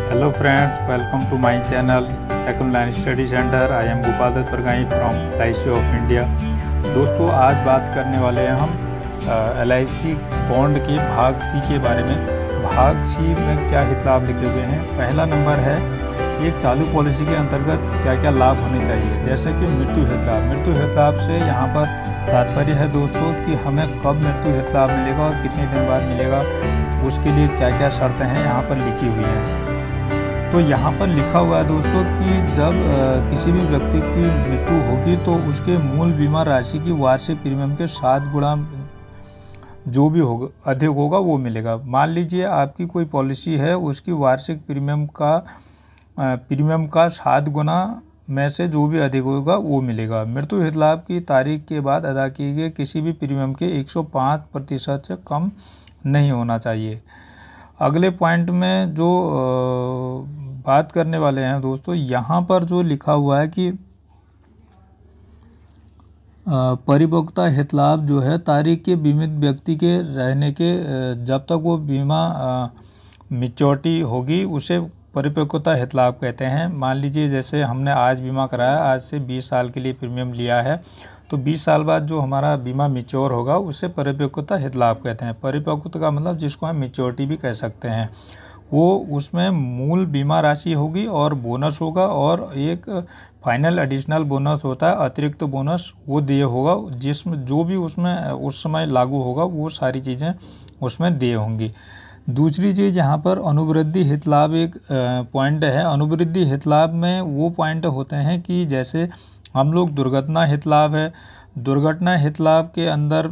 Hello friends, welcome to my channel Tech Online Study Center. I am Gopal Dutt Pargai from LIC of India. दोस्तों आज बात करने वाले हैं हम LIC बॉन्ड के भाग सी के बारे में। भाग सी में क्या हित लाभ लिखे हुए हैं। पहला नंबर है एक चालू पॉलिसी के अंतर्गत क्या क्या लाभ होने चाहिए, जैसे कि मृत्यु हित लाभ। मृत्यु हित लाभ से यहाँ पर तात्पर्य है दोस्तों कि हमें कब मृत्यु हित लाभ मिलेगा और कितने दिन बाद मिलेगा, उसके लिए क्या क्या शर्तें हैं यहाँ पर लिखी हुई हैं। तो यहाँ पर लिखा हुआ है दोस्तों कि जब किसी भी व्यक्ति की मृत्यु होगी तो उसके मूल बीमा राशि की वार्षिक प्रीमियम के 7 गुना जो भी होगा अधिक होगा वो मिलेगा। मान लीजिए आपकी कोई पॉलिसी है, उसकी वार्षिक प्रीमियम का 7 गुना में से जो भी अधिक होगा वो मिलेगा। मृत्यु हित लाभ की तारीख के बाद अदा किए गए किसी भी प्रीमियम के 105% से कम नहीं होना चाहिए। अगले पॉइंट में जो बात करने वाले हैं दोस्तों, यहाँ पर जो लिखा हुआ है कि परिपक्वता हित लाभ जो है तारीख के बीमित व्यक्ति के रहने के जब तक वो बीमा मैच्योरिटी होगी उसे परिपक्वता हित लाभ कहते हैं। मान लीजिए जैसे हमने आज बीमा कराया, आज से 20 साल के लिए प्रीमियम लिया है, तो 20 साल बाद जो हमारा बीमा मैच्योर होगा उसे परिपक्वता हित लाभ कहते हैं। परिपक्वता का मतलब जिसको हम मैच्योरिटी भी कह सकते हैं, वो उसमें मूल बीमा राशि होगी और बोनस होगा और एक फाइनल एडिशनल बोनस होता है, अतिरिक्त बोनस वो देय होगा, जिसमें जो भी उसमें उस समय लागू होगा वो सारी चीज़ें उसमें देय होंगी। दूसरी चीज़ यहाँ पर अनुवृद्धि हित लाभ एक पॉइंट है। अनुवृद्धि हित लाभ में वो पॉइंट होते हैं कि जैसे हम लोग दुर्घटना हित लाभ है, दुर्घटना हित लाभ के अंदर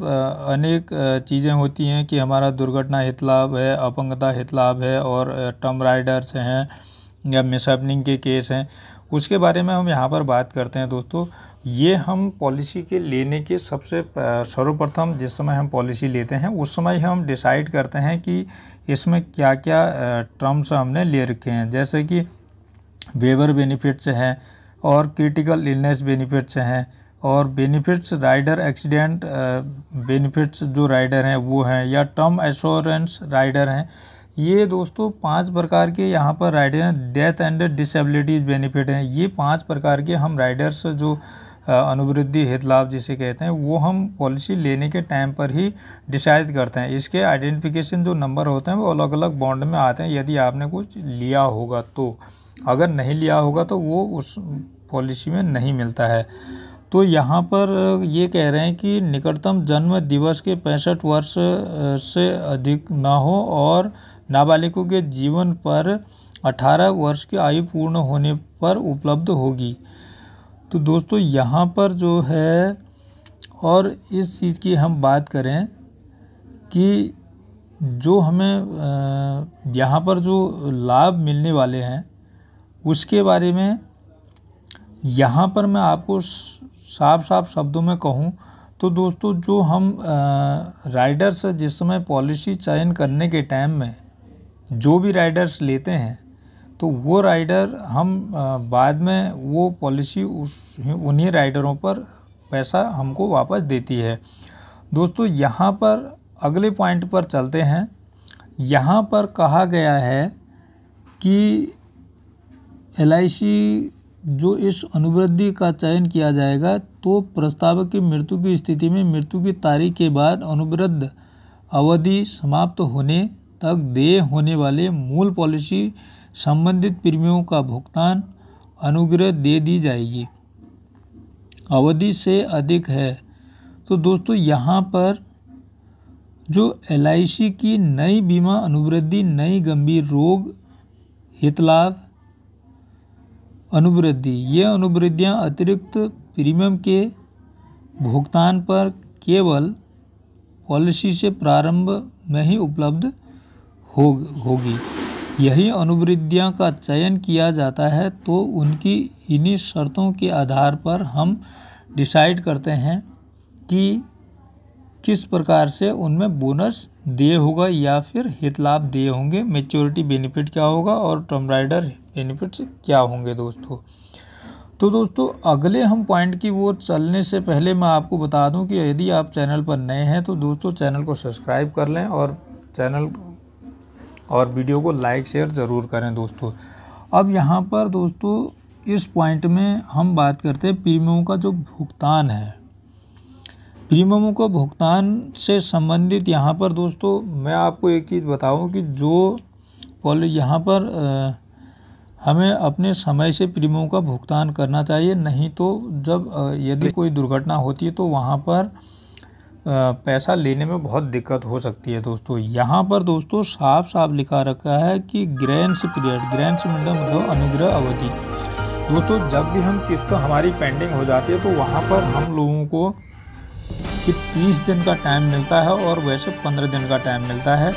अनेक चीज़ें होती हैं कि हमारा दुर्घटना हित लाभ है, अपंगता हित लाभ है और टर्म राइडर्स हैं या मिसहैपनिंग के केस हैं, उसके बारे में हम यहाँ पर बात करते हैं दोस्तों। ये हम पॉलिसी के लेने के सबसे सर्वप्रथम जिस समय हम पॉलिसी लेते हैं उस समय हम डिसाइड करते हैं कि इसमें क्या क्या टर्म्स हमने ले रखे हैं, जैसे कि वेवर बेनिफिट्स हैं और क्रिटिकल इलनेस बेनिफिट्स हैं और बेनिफिट्स राइडर एक्सीडेंट बेनिफिट्स जो राइडर हैं वो हैं, या टर्म एश्योरेंस राइडर हैं। ये दोस्तों 5 प्रकार के यहाँ पर राइडर हैं। डेथ एंड डिसेबिलिटीज़ बेनिफिट हैं। ये 5 प्रकार के हम राइडर्स जो अनुवृद्धि हित लाभ जिसे कहते हैं वो हम पॉलिसी लेने के टाइम पर ही डिसाइड करते हैं। इसके आइडेंटिफिकेशन जो नंबर होते हैं वो अलग अलग बॉन्ड में आते हैं यदि आपने कुछ लिया होगा तो। अगर नहीं लिया होगा तो वो उस पॉलिसी में नहीं मिलता है। तो यहाँ पर ये कह रहे हैं कि निकटतम जन्म दिवस के 65 वर्ष से अधिक ना हो और नाबालिगों के जीवन पर 18 वर्ष की आयु पूर्ण होने पर उपलब्ध होगी। तो दोस्तों यहाँ पर जो है, और इस चीज़ की हम बात करें कि जो हमें यहाँ पर जो लाभ मिलने वाले हैं उसके बारे में यहाँ पर मैं आपको साफ साफ शब्दों में कहूँ तो दोस्तों जो हम राइडर्स जिस समय पॉलिसी चयन करने के टाइम में जो भी राइडर्स लेते हैं तो वो राइडर हम बाद में वो पॉलिसी उन्हीं राइडरों पर पैसा हमको वापस देती है। दोस्तों यहाँ पर अगले पॉइंट पर चलते हैं। यहाँ पर कहा गया है कि LIC जो इस अनुवृद्धि का चयन किया जाएगा तो प्रस्तावक की मृत्यु की स्थिति में मृत्यु की तारीख के बाद अनुवृद्ध अवधि समाप्त होने तक देय होने वाले मूल पॉलिसी संबंधित प्रीमियमों का भुगतान अनुग्रह दे दी जाएगी। अवधि से अधिक है तो दोस्तों यहाँ पर जो LIC की नई बीमा अनुवृद्धि, नई गंभीर रोग हित लाभ अनुवृद्धि, ये अनुवृत्तियाँ अतिरिक्त प्रीमियम के भुगतान पर केवल पॉलिसी से प्रारंभ में ही उपलब्ध होगी। यही अनुवृत्तियाँ का चयन किया जाता है तो उनकी इन्हीं शर्तों के आधार पर हम डिसाइड करते हैं कि किस प्रकार से उनमें बोनस दिए होगा या फिर हित लाभ दिए होंगे, मैच्योरिटी बेनिफिट क्या होगा और टर्म राइडर बेनिफिट्स क्या होंगे दोस्तों। तो दोस्तों अगले हम पॉइंट की वो चलने से पहले मैं आपको बता दूं कि यदि आप चैनल पर नए हैं तो दोस्तों चैनल को सब्सक्राइब कर लें और चैनल और वीडियो को लाइक शेयर ज़रूर करें दोस्तों। अब यहाँ पर दोस्तों इस पॉइंट में हम बात करते हैं प्रीमियम का जो भुगतान है। प्रीमियमों को भुगतान से संबंधित यहाँ पर दोस्तों मैं आपको एक चीज़ बताऊँ कि जो यहाँ पर हमें अपने समय से प्रीमियम का भुगतान करना चाहिए, नहीं तो जब यदि कोई दुर्घटना होती है तो वहाँ पर पैसा लेने में बहुत दिक्कत हो सकती है दोस्तों। यहाँ पर दोस्तों साफ साफ लिखा रखा है कि ग्रेस पीरियड, ग्रेस मतलब अनुग्रह अवधि। दोस्तों जब भी हम किस्त हमारी पेंडिंग हो जाती है तो वहाँ पर हम लोगों को कि 30 दिन का टाइम मिलता है और वैसे 15 दिन का टाइम मिलता है।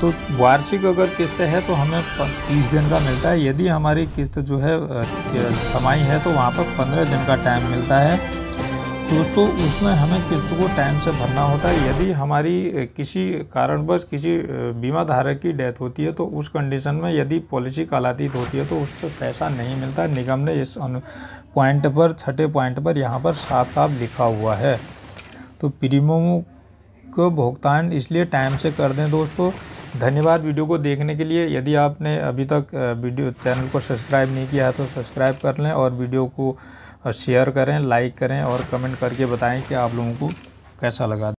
तो वार्षिक अगर किस्त है तो हमें 30 दिन का मिलता है। यदि हमारी किस्त जो है छमाही है तो वहाँ पर 15 दिन का टाइम मिलता है दोस्तों। उसमें हमें किस्त को टाइम से भरना होता है। यदि हमारी किसी कारणवश किसी बीमा धारक की डेथ होती है तो उस कंडीशन में यदि पॉलिसी कालातीत होती है तो उस पर पैसा नहीं मिलता। निगम ने इस पॉइंट पर, छठे पॉइंट पर यहाँ पर साफ साफ लिखा हुआ है। तो प्रीमियमों को भुगतान इसलिए टाइम से कर दें दोस्तों। धन्यवाद वीडियो को देखने के लिए। यदि आपने अभी तक चैनल को सब्सक्राइब नहीं किया है तो सब्सक्राइब कर लें और वीडियो को शेयर करें, लाइक करें और कमेंट करके बताएं कि आप लोगों को कैसा लगा।